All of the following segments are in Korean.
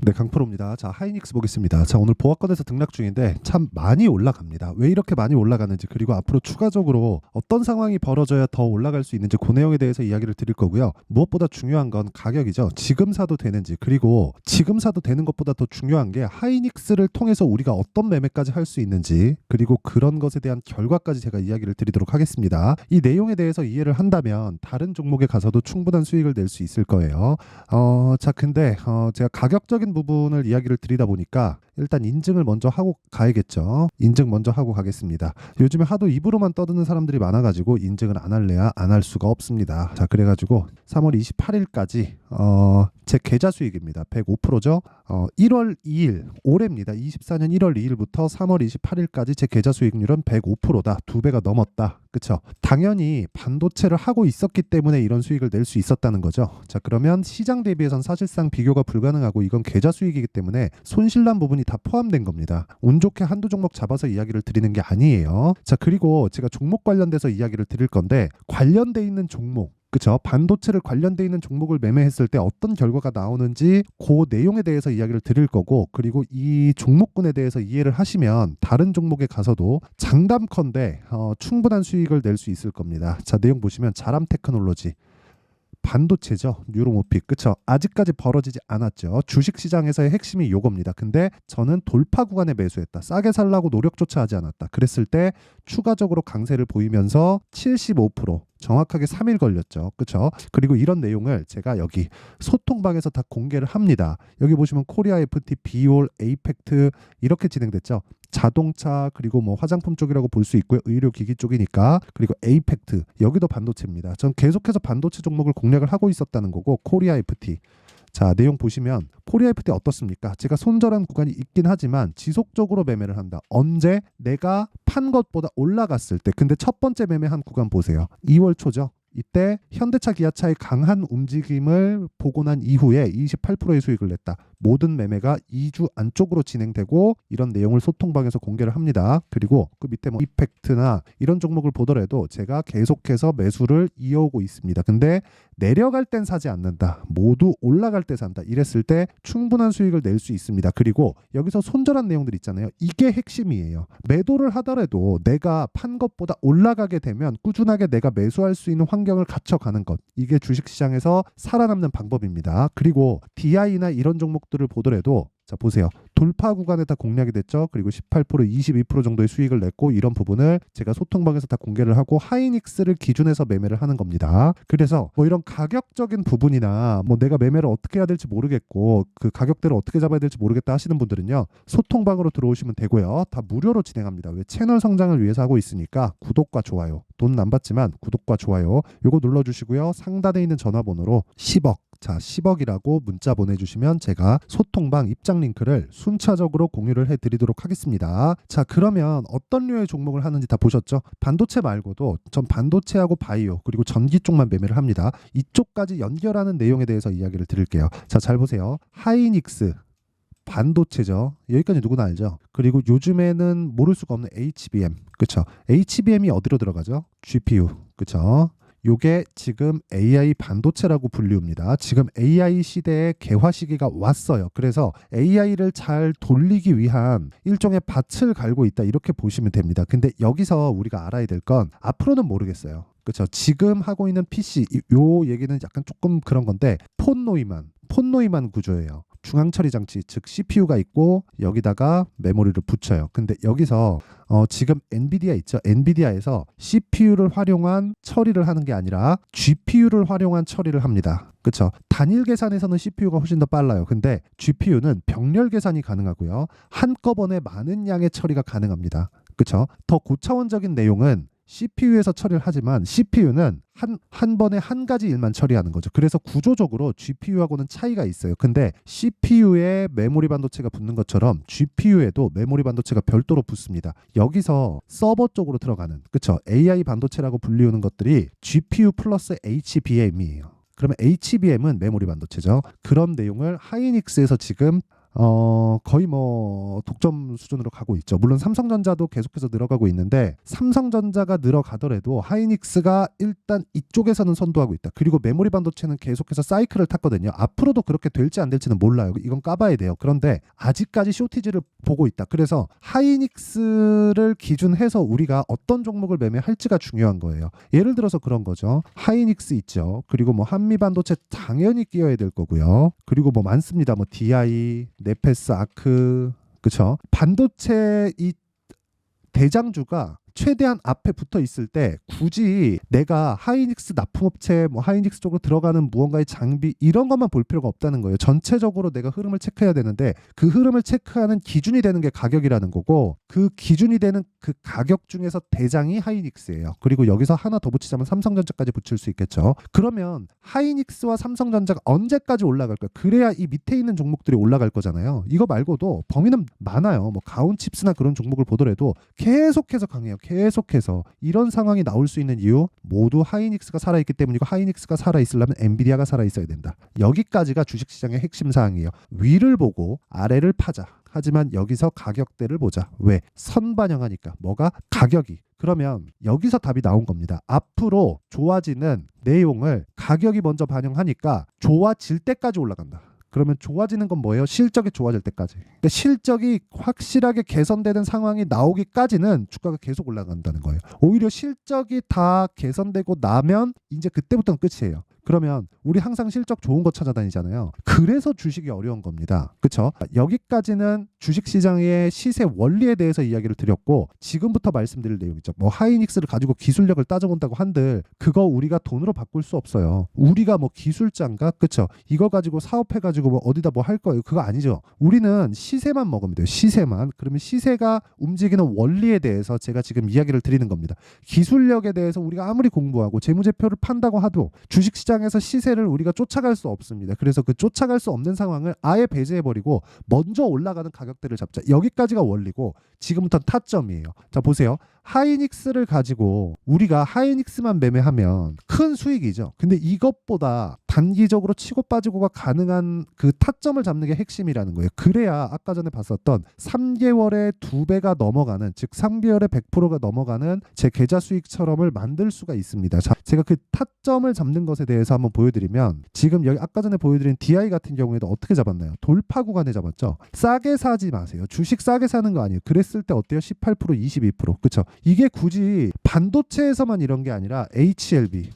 네, 강프로입니다. 자, 하이닉스 보겠습니다. 자, 오늘 보합권에서 등락 중인데 참 많이 올라갑니다. 왜 이렇게 많이 올라가는지, 그리고 앞으로 추가적으로 어떤 상황이 벌어져야 더 올라갈 수 있는지 그 내용에 대해서 이야기를 드릴 거고요. 무엇보다 중요한 건 가격이죠. 지금 사도 되는지, 그리고 지금 사도 되는 것보다 더 중요한 게 하이닉스를 통해서 우리가 어떤 매매까지 할 수 있는지, 그리고 그런 것에 대한 결과까지 제가 이야기를 드리도록 하겠습니다. 이 내용에 대해서 이해를 한다면 다른 종목에 가서도 충분한 수익을 낼 수 있을 거예요. 자, 근데 제가 가격적인 부분을 이야기를 드리다 보니까 일단 인증을 먼저 하고 가야겠죠. 인증 먼저 하고 가겠습니다. 요즘에 하도 입으로만 떠드는 사람들이 많아가지고 인증을 안 할래야 안 할 수가 없습니다. 자, 그래가지고 3월 28일까지 제 계좌 수익입니다. 105%죠. 1월 2일 올해입니다. 24년 1월 2일부터 3월 28일까지 제 계좌 수익률은 105%다. 2배가 넘었다. 그쵸? 당연히 반도체를 하고 있었기 때문에 이런 수익을 낼 수 있었다는 거죠. 자, 그러면 시장 대비해선 사실상 비교가 불가능하고 이건 계좌 수익이기 때문에 손실난 부분이 다 포함된 겁니다. 운 좋게 한두 종목 잡아서 이야기를 드리는 게 아니에요. 자, 그리고 제가 종목 관련돼서 이야기를 드릴 건데, 관련돼 있는 종목, 그쵸? 반도체를 관련돼 있는 종목을 매매했을 때 어떤 결과가 나오는지 그 내용에 대해서 이야기를 드릴 거고, 그리고 이 종목군에 대해서 이해를 하시면 다른 종목에 가서도 장담컨대 충분한 수익을 낼 수 있을 겁니다. 자, 내용 보시면 자람 테크놀로지, 반도체죠. 뉴로모픽. 그쵸? 아직까지 벌어지지 않았죠. 주식시장에서의 핵심이 요겁니다. 근데 저는 돌파 구간에 매수했다. 싸게 살라고 노력조차 하지 않았다. 그랬을 때 추가적으로 강세를 보이면서 75%, 정확하게 3일 걸렸죠. 그쵸? 그리고 이런 내용을 제가 여기 소통방에서 다 공개를 합니다. 여기 보시면 코리아 FT, 비올, 에이펙트 이렇게 진행됐죠. 자동차, 그리고 뭐 화장품 쪽이라고 볼 수 있고요. 의료기기 쪽이니까. 그리고 에이펙트, 여기도 반도체입니다. 전 계속해서 반도체 종목을 공략을 하고 있었다는 거고, 코리아 FT. 자, 내용 보시면 코리아 FT 어떻습니까? 제가 손절한 구간이 있긴 하지만 지속적으로 매매를 한다. 언제? 내가 판 것보다 올라갔을 때. 근데 첫 번째 매매한 구간 보세요. 2월 초죠. 이때 현대차, 기아차의 강한 움직임을 보고 난 이후에 28%의 수익을 냈다. 모든 매매가 2주 안쪽으로 진행되고, 이런 내용을 소통방에서 공개를 합니다. 그리고 그 밑에 뭐 이펙트나 이런 종목을 보더라도 제가 계속해서 매수를 이어오고 있습니다. 근데 내려갈 땐 사지 않는다. 모두 올라갈 때 산다. 이랬을 때 충분한 수익을 낼 수 있습니다. 그리고 여기서 손절한 내용들 있잖아요. 이게 핵심이에요. 매도를 하더라도 내가 판 것보다 올라가게 되면 꾸준하게 내가 매수할 수 있는 환경을 갖춰가는 것. 이게 주식시장에서 살아남는 방법입니다. 그리고 DI나 이런 종목들을 보더라도, 자, 보세요. 돌파 구간에 다 공략이 됐죠. 그리고 18%, 22% 정도의 수익을 냈고, 이런 부분을 제가 소통방에서 다 공개를 하고 하이닉스를 기준해서 매매를 하는 겁니다. 그래서 뭐 이런 가격적인 부분이나 뭐 내가 매매를 어떻게 해야 될지 모르겠고 그 가격대를 어떻게 잡아야 될지 모르겠다 하시는 분들은요, 소통방으로 들어오시면 되고요. 다 무료로 진행합니다. 왜? 채널 성장을 위해서 하고 있으니까 구독과 좋아요, 돈 안 받지만 구독과 좋아요 요거 눌러주시고요. 상단에 있는 전화번호로 10억, 자, 10억이라고 문자 보내주시면 제가 소통방 입장 링크를 순차적으로 공유를 해드리도록 하겠습니다. 자, 그러면 어떤 류의 종목을 하는지 다 보셨죠? 반도체 말고도 전 반도체하고 바이오, 그리고 전기 쪽만 매매를 합니다. 이쪽까지 연결하는 내용에 대해서 이야기를 드릴게요. 자, 잘 보세요. 하이닉스, 반도체죠. 여기까지 누구나 알죠. 그리고 요즘에는 모를 수가 없는 HBM, 그쵸? HBM이 어디로 들어가죠? GPU, 그쵸? 요게 지금 AI 반도체라고 불리웁니다. 지금 AI 시대의 개화 시기가 왔어요. 그래서 AI를 잘 돌리기 위한 일종의 밭을 갈고 있다, 이렇게 보시면 됩니다. 근데 여기서 우리가 알아야 될 건, 앞으로는 모르겠어요. 그렇죠. 지금 하고 있는 PC, 요 얘기는 약간 조금 그런 건데, 폰 노이만 구조예요. 중앙 처리 장치, 즉 CPU가 있고 여기다가 메모리를 붙여요. 근데 여기서 지금 엔비디아 있죠. 엔비디아에서 CPU를 활용한 처리를 하는 게 아니라 GPU를 활용한 처리를 합니다. 그렇죠. 단일 계산에서는 CPU가 훨씬 더 빨라요. 근데 GPU는 병렬 계산이 가능하고요. 한꺼번에 많은 양의 처리가 가능합니다. 그렇죠. 더 고차원적인 내용은 CPU에서 처리를 하지만 CPU는 한 번에 한 가지 일만 처리하는 거죠. 그래서 구조적으로 GPU하고는 차이가 있어요. 근데 CPU에 메모리 반도체가 붙는 것처럼 GPU에도 메모리 반도체가 별도로 붙습니다. 여기서 서버 쪽으로 들어가는, 그쵸? AI 반도체라고 불리우는 것들이 GPU 플러스 HBM이에요. 그러면 HBM은 메모리 반도체죠. 그런 내용을 하이닉스에서 지금 거의 뭐 독점 수준으로 가고 있죠. 물론 삼성전자도 계속해서 늘어가고 있는데 삼성전자가 늘어가더라도 하이닉스가 일단 이쪽에서는 선도하고 있다. 그리고 메모리 반도체는 계속해서 사이클을 탔거든요. 앞으로도 그렇게 될지 안 될지는 몰라요. 이건 까봐야 돼요. 그런데 아직까지 쇼티지를 보고 있다. 그래서 하이닉스를 기준해서 우리가 어떤 종목을 매매할지가 중요한 거예요. 예를 들어서 그런 거죠. 하이닉스 있죠. 그리고 뭐 한미반도체 당연히 끼워야 될 거고요. 그리고 뭐 많습니다. 뭐 DI, 네페스, 아크, 그쵸? 반도체 이 대장주가 최대한 앞에 붙어 있을 때 굳이 내가 하이닉스 납품업체 뭐 하이닉스 쪽으로 들어가는 무언가의 장비 이런 것만 볼 필요가 없다는 거예요. 전체적으로 내가 흐름을 체크해야 되는데 그 흐름을 체크하는 기준이 되는 게 가격이라는 거고 그 기준이 되는 그 가격 중에서 대장이 하이닉스예요. 그리고 여기서 하나 더 붙이자면 삼성전자까지 붙일 수 있겠죠. 그러면 하이닉스와 삼성전자가 언제까지 올라갈까요? 그래야 이 밑에 있는 종목들이 올라갈 거잖아요. 이거 말고도 범위는 많아요. 뭐 가온칩스나 그런 종목을 보더라도 계속해서 강해요. 계속해서 이런 상황이 나올 수 있는 이유 모두 하이닉스가 살아있기 때문이고 하이닉스가 살아있으려면 엔비디아가 살아있어야 된다. 여기까지가 주식시장의 핵심 사항이에요. 위를 보고 아래를 파자. 하지만 여기서 가격대를 보자. 왜? 선반영하니까. 뭐가? 가격이. 그러면 여기서 답이 나온 겁니다. 앞으로 좋아지는 내용을 가격이 먼저 반영하니까 좋아질 때까지 올라간다. 그러면 좋아지는 건 뭐예요? 실적이 좋아질 때까지. 그러니까 실적이 확실하게 개선되는 상황이 나오기까지는 주가가 계속 올라간다는 거예요. 오히려 실적이 다 개선되고 나면 이제 그때부터는 끝이에요. 그러면 우리 항상 실적 좋은 거 찾아다니잖아요. 그래서 주식이 어려운 겁니다. 그렇죠? 여기까지는 주식시장의 시세 원리에 대해서 이야기를 드렸고 지금부터 말씀드릴 내용이죠. 뭐 하이닉스를 가지고 기술력을 따져본다고 한들 그거 우리가 돈으로 바꿀 수 없어요. 우리가 뭐 기술자인가? 그렇죠? 이거 가지고 사업해가지고 뭐 어디다 뭐 할 거예요? 그거 아니죠. 우리는 시세만 먹으면 돼요. 시세만. 그러면 시세가 움직이는 원리에 대해서 제가 지금 이야기를 드리는 겁니다. 기술력에 대해서 우리가 아무리 공부하고 재무제표를 판다고 하도 주식시장 에서 시세를 우리가 쫓아갈 수 없습니다. 그래서 그 쫓아갈 수 없는 상황을 아예 배제해버리고 먼저 올라가는 가격대를 잡자. 여기까지가 원리고 지금부터는 타점이에요. 자 보세요. 하이닉스를 가지고 우리가 하이닉스만 매매하면 큰 수익이죠. 근데 이것보다 단기적으로 치고 빠지고가 가능한 그 타점을 잡는 게 핵심이라는 거예요. 그래야 아까 전에 봤었던 3개월에 2배가 넘어가는 즉 3개월에 100%가 넘어가는 제 계좌 수익처럼을 만들 수가 있습니다. 자, 제가 그 타점을 잡는 것에 대해서 한번 보여드리면 지금 여기 아까 전에 보여드린 DI 같은 경우에도 어떻게 잡았나요? 돌파 구간에 잡았죠. 싸게 사지 마세요. 주식 싸게 사는 거 아니에요. 그랬을 때 어때요? 18%, 22%. 그렇죠? 이게 굳이 반도체에서만 이런 게 아니라 HLB.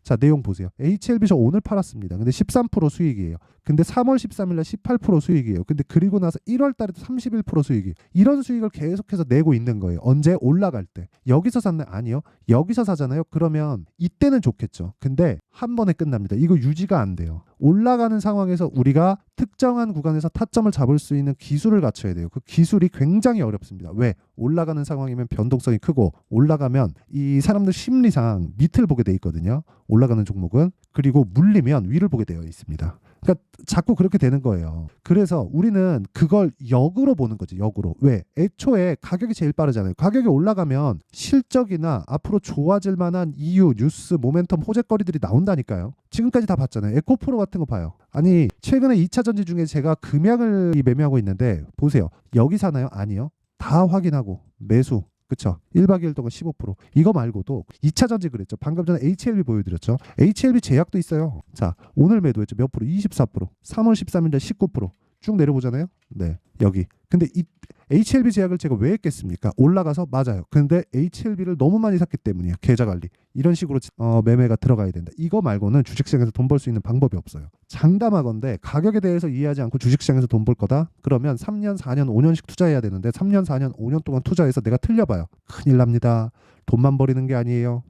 자, 내용 보세요. HLB 저 오늘 팔았습니다. 근데 13% 수익이에요. 근데 3월 13일 날 18% 수익이에요. 근데 그리고 나서 1월 달에도 31% 수익이. 이런 수익을 계속해서 내고 있는 거예요. 언제? 올라갈 때. 여기서 샀나요? 아니요. 여기서 사잖아요. 그러면 이때는 좋겠죠. 근데 한 번에 끝납니다. 이거 유지가 안 돼요. 올라가는 상황에서 우리가 특정한 구간에서 타점을 잡을 수 있는 기술을 갖춰야 돼요. 그 기술이 굉장히 어렵습니다. 왜? 올라가는 상황이면 변동성이 크고 올라가면 이 사람들 심리상 밑을 보게 돼 있거든요. 올라가는 종목은. 그리고 물리면 위를 보게 되어 있습니다. 그러니까 자꾸 그렇게 되는 거예요. 그래서 우리는 그걸 역으로 보는 거지. 역으로. 왜? 애초에 가격이 제일 빠르잖아요. 가격이 올라가면 실적이나 앞으로 좋아질 만한 이유, 뉴스, 모멘텀, 호재거리들이 나온다니까요. 지금까지 다 봤잖아요. 에코프로 같은 거 봐요. 아니 최근에 2차 전지 중에 제가 금약을 매매하고 있는데 보세요. 여기 사나요? 아니요. 다 확인하고 매수. 그쵸? 1박 2일 동안 15%. 이거 말고도 2차 전지 그랬죠. 방금 전에 HLB 보여드렸죠. HLB 제약도 있어요. 자, 오늘 매도했죠. 몇 프로? 24%. 3월 13일 날 19%. 쭉 내려보잖아요. 네, 여기. 근데 이 HLB 제약을 제가 왜 했겠습니까? 올라가서 맞아요. 근데 HLB를 너무 많이 샀기 때문이에요. 계좌 관리. 이런 식으로 매매가 들어가야 된다. 이거 말고는 주식시장에서 돈 벌 수 있는 방법이 없어요. 장담하건대 가격에 대해서 이해하지 않고 주식시장에서 돈 벌 거다? 그러면 3년, 4년, 5년씩 투자해야 되는데 3년, 4년, 5년 동안 투자해서 내가 틀려봐요. 큰일 납니다. 돈만 버리는 게 아니에요.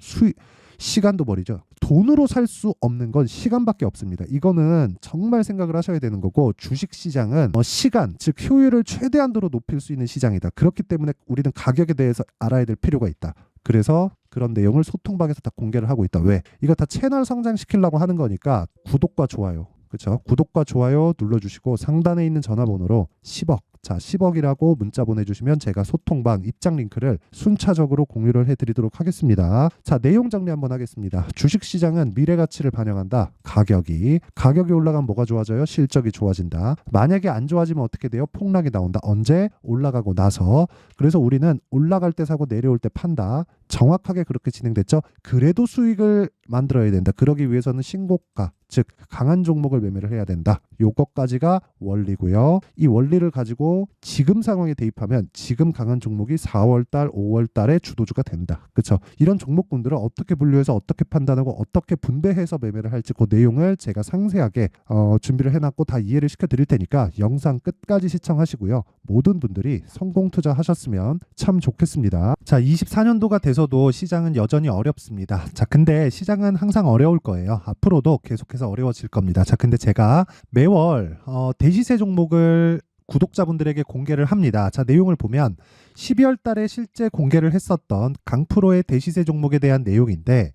시간도 버리죠. 돈으로 살 수 없는 건 시간밖에 없습니다. 이거는 정말 생각을 하셔야 되는 거고 주식시장은 시간, 즉 효율을 최대한으로 높일 수 있는 시장이다. 그렇기 때문에 우리는 가격에 대해서 알아야 될 필요가 있다. 그래서 그런 내용을 소통방에서 다 공개를 하고 있다. 왜? 이거 다 채널 성장시키려고 하는 거니까 구독과 좋아요. 그렇죠? 구독과 좋아요 눌러주시고 상단에 있는 전화번호로 10억 자, 10억이라고 문자 보내주시면 제가 소통방 입장 링크를 순차적으로 공유를 해드리도록 하겠습니다. 자, 내용 정리 한번 하겠습니다. 주식시장은 미래 가치를 반영한다. 가격이 올라가면 뭐가 좋아져요? 실적이 좋아진다. 만약에 안 좋아지면 어떻게 돼요? 폭락이 나온다. 언제? 올라가고 나서. 그래서 우리는 올라갈 때 사고 내려올 때 판다. 정확하게 그렇게 진행됐죠. 그래도 수익을 만들어야 된다. 그러기 위해서는 신고가, 즉 강한 종목을 매매를 해야 된다. 요것까지가 원리고요. 이 원리를 가지고 지금 상황에 대입하면 지금 강한 종목이 4월달, 5월달에 주도주가 된다. 그렇죠? 이런 종목군들을 어떻게 분류해서 어떻게 판단하고 어떻게 분배해서 매매를 할지 그 내용을 제가 상세하게 준비를 해놨고 다 이해를 시켜드릴 테니까 영상 끝까지 시청하시고요. 모든 분들이 성공 투자하셨으면 참 좋겠습니다. 자, 24년도가 돼서도 시장은 여전히 어렵습니다. 자, 근데 시장은 항상 어려울 거예요. 앞으로도 계속해서 어려워질 겁니다. 자, 근데 제가 매월 대시세 종목을 구독자분들에게 공개를 합니다. 자, 내용을 보면 12월 달에 실제 공개를 했었던 강프로의 대시세 종목에 대한 내용인데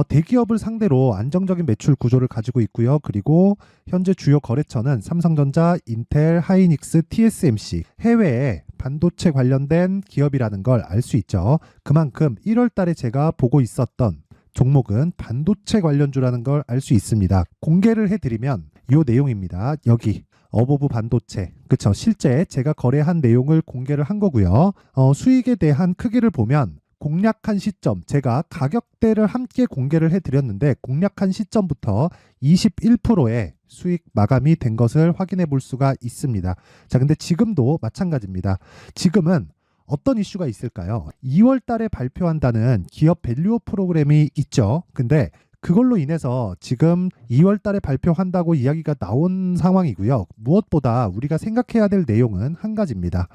대기업을 상대로 안정적인 매출 구조를 가지고 있고요. 그리고 현재 주요 거래처는 삼성전자, 인텔, 하이닉스, TSMC, 해외에 반도체 관련된 기업이라는 걸 알 수 있죠. 그만큼 1월 달에 제가 보고 있었던 종목은 반도체 관련주라는 걸 알 수 있습니다. 공개를 해드리면 이 내용입니다. 여기 어보브 반도체, 그쵸? 실제 제가 거래한 내용을 공개를 한 거고요. 수익에 대한 크기를 보면 공략한 시점, 제가 가격대를 함께 공개를 해드렸는데 공략한 시점부터 21%의 수익 마감이 된 것을 확인해 볼 수가 있습니다. 자, 근데 지금도 마찬가지입니다. 지금은 어떤 이슈가 있을까요? 2월 달에 발표한다는 기업 밸류업 프로그램이 있죠. 근데 그걸로 인해서 지금 2월 달에 발표한다고 이야기가 나온 상황이고요. 무엇보다 우리가 생각해야 될 내용은 한 가지입니다.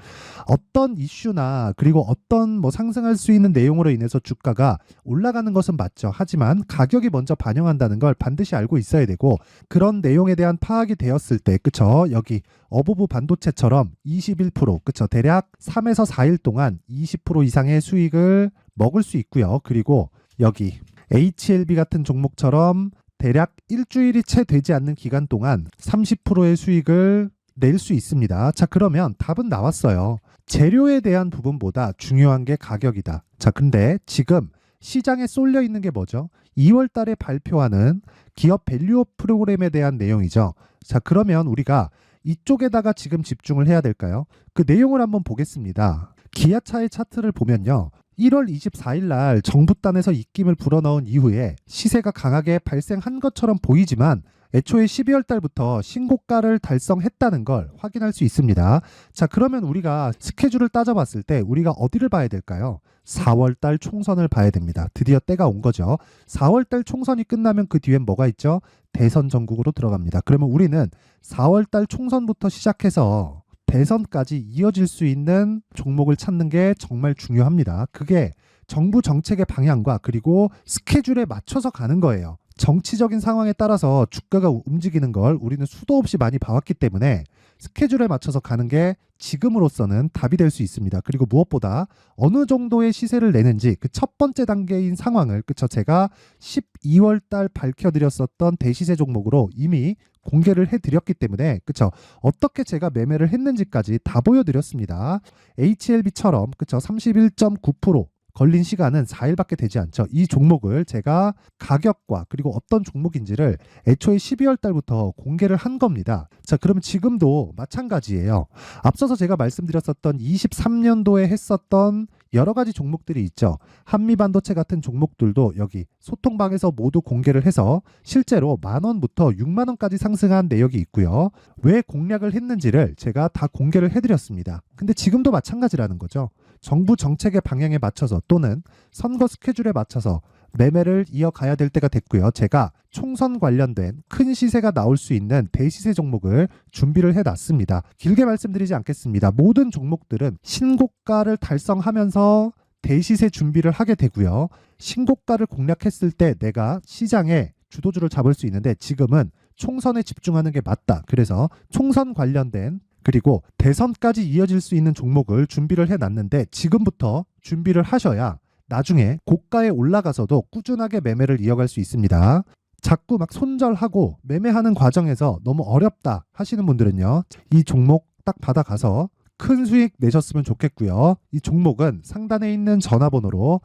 어떤 이슈나 그리고 어떤 상승할 수 있는 내용으로 인해서 주가가 올라가는 것은 맞죠. 하지만 가격이 먼저 반영한다는 걸 반드시 알고 있어야 되고 그런 내용에 대한 파악이 되었을 때 그쵸? 여기 어보브 반도체처럼 21% 그쵸? 대략 3에서 4일 동안 20% 이상의 수익을 먹을 수 있고요. 그리고 여기 HLB 같은 종목처럼 대략 일주일이 채 되지 않는 기간 동안 30%의 수익을 낼 수 있습니다. 자, 그러면 답은 나왔어요. 재료에 대한 부분보다 중요한 게 가격이다. 자, 근데 지금 시장에 쏠려 있는 게 뭐죠? 2월 달에 발표하는 기업 밸류업 프로그램에 대한 내용이죠. 자, 그러면 우리가 이쪽에다가 지금 집중을 해야 될까요? 그 내용을 한번 보겠습니다. 기아차의 차트를 보면요. 1월 24일 날 정부단에서 입김을 불어넣은 이후에 시세가 강하게 발생한 것처럼 보이지만 애초에 12월 달부터 신고가를 달성했다는 걸 확인할 수 있습니다. 자, 그러면 우리가 스케줄을 따져봤을 때 우리가 어디를 봐야 될까요? 4월 달 총선을 봐야 됩니다. 드디어 때가 온 거죠. 4월 달 총선이 끝나면 그 뒤엔 뭐가 있죠? 대선 전국으로 들어갑니다. 그러면 우리는 4월 달 총선부터 시작해서 대선까지 이어질 수 있는 종목을 찾는 게 정말 중요합니다. 그게 정부 정책의 방향과 그리고 스케줄에 맞춰서 가는 거예요. 정치적인 상황에 따라서 주가가 움직이는 걸 우리는 수도 없이 많이 봐왔기 때문에 스케줄에 맞춰서 가는 게 지금으로서는 답이 될 수 있습니다. 그리고 무엇보다 어느 정도의 시세를 내는지 그 첫 번째 단계인 상황을 그쵸? 제가 12월 달 밝혀드렸었던 대시세 종목으로 이미 공개를 해드렸기 때문에 그쵸? 어떻게 제가 매매를 했는지까지 다 보여드렸습니다. HLB처럼 그쵸? 31.9% 걸린 시간은 4일밖에 되지 않죠. 이 종목을 제가 가격과 그리고 어떤 종목인지를 애초에 12월 달부터 공개를 한 겁니다. 자, 그러면 지금도 마찬가지예요. 앞서서 제가 말씀드렸었던 23년도에 했었던 여러 가지 종목들이 있죠. 한미반도체 같은 종목들도 여기 소통방에서 모두 공개를 해서 실제로 10,000원부터 60,000원까지 상승한 내역이 있고요. 왜 공략을 했는지를 제가 다 공개를 해드렸습니다. 근데 지금도 마찬가지라는 거죠. 정부 정책의 방향에 맞춰서 또는 선거 스케줄에 맞춰서 매매를 이어가야 될 때가 됐고요. 제가 총선 관련된 큰 시세가 나올 수 있는 대시세 종목을 준비를 해놨습니다. 길게 말씀드리지 않겠습니다. 모든 종목들은 신고가를 달성하면서 대시세 준비를 하게 되고요. 신고가를 공략했을 때 내가 시장에 주도주를 잡을 수 있는데 지금은 총선에 집중하는 게 맞다. 그래서 총선 관련된 그리고 대선까지 이어질 수 있는 종목을 준비를 해놨는데 지금부터 준비를 하셔야 나중에 고가에 올라가서도 꾸준하게 매매를 이어갈 수 있습니다. 자꾸 막 손절하고 매매하는 과정에서 너무 어렵다 하시는 분들은요. 이 종목 딱 받아가서 큰 수익 내셨으면 좋겠고요. 이 종목은 상단에 있는 전화번호로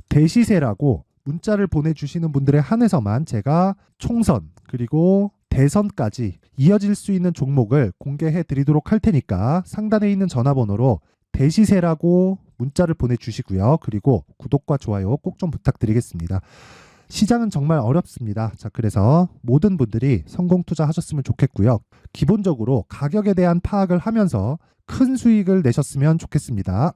대시세라고 문자를 보내주시는 분들에 한해서만 제가 총선 그리고 대선까지 이어질 수 있는 종목을 공개해 드리도록 할 테니까 상단에 있는 전화번호로 대시세라고 문자를 보내주시고요. 그리고 구독과 좋아요 꼭 좀 부탁드리겠습니다. 시장은 정말 어렵습니다. 자, 그래서 모든 분들이 성공 투자하셨으면 좋겠고요. 기본적으로 가격에 대한 파악을 하면서 큰 수익을 내셨으면 좋겠습니다.